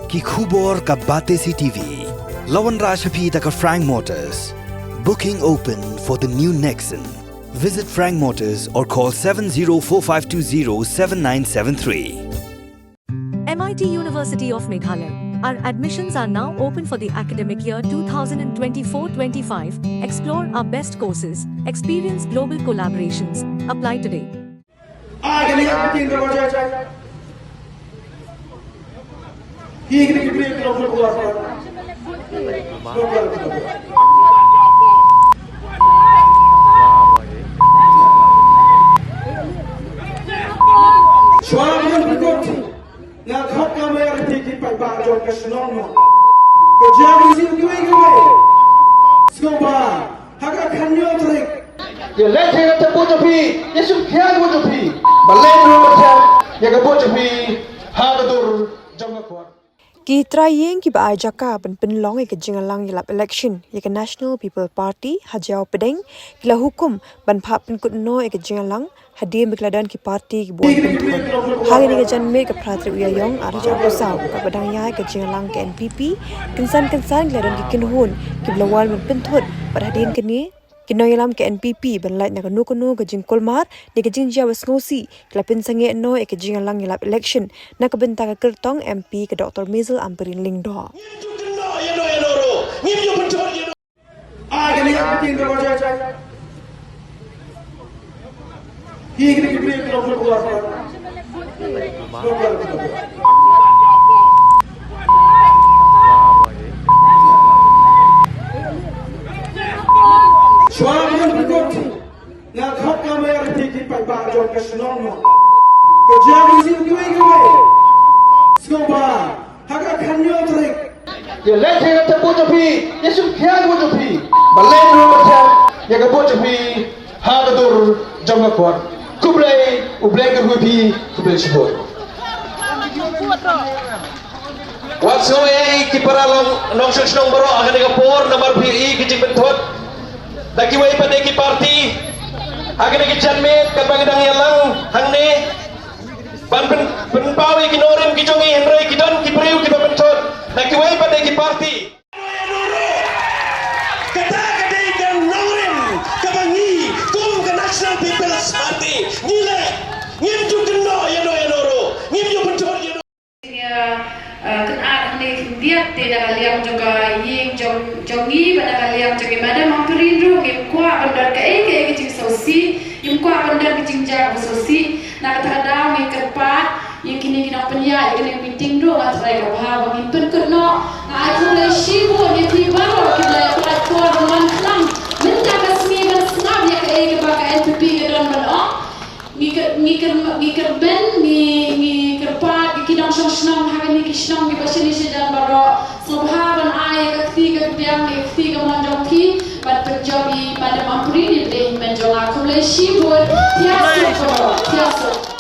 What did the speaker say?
ki khubor ka bate si TV. Lawan Rashapi taka Frank Motors. Booking open for the new Nexon. Visit Frank Motors or call 7045207973. MIT University of Meghalaya. Our admissions are now open for the academic year 2024-25. Explore our best courses, experience global collaborations. Apply today. Ki trayeng ki ba jaka ban penlong ke Jingïalang yalap election ke National People Party Jaïaw pedeng kila hukum ban phap pen kutno ke Jingïalang hadir mikladan ki parti ki buat hari ni ke janme ke pratri uyayong arja usau ka badang yai ke Jingïalang ke NPP kensan kladan ki kinhun ki blawal ban penthut pada hadirin kini Kinoyalam ke NPP benlait na kanu ke Pynklumar ni ke Jaïaw ngosi kila Pynsangeh no ke Jingïalang yalap election na ke benta ke kertong MP ke Dr. Mizil amperin lingdo. Watsoe Kiba long sesnong baro akan digapor nomor PI kijing bentot daki wai pada ki parti akan ki janmet ka bangdang yalang hangne ban pawi ki norim ki jongi henry ki don ki priu ki bentot daki wai pada ki parti kata kadai kan norim ka bangi kum ka National People's Party nile ngim ju keno ya noro ngim ju bentot dia tidak kalian juga yang jongi pada kalian juga mana mampirin ru yang kuat bandar ke cing sosi yang kuat bandar ke cing jaga sosi nak terhadap yang kerpat yang kini kita punya yang kini meeting ru atrai kabah bangin pun kena aku boleh shibu yang tiba kita buat kuat roman kelam minta kasmi dan senang ya ke baka NPP ke dalam mana mikir ben mi kerpat kidang senang hari ni kisnang di pasal ni sedang baro subhanan ayat ketiga yang ketiga manjong ki pada terjadi pada mampuri di menjong aku boleh shibur tiasa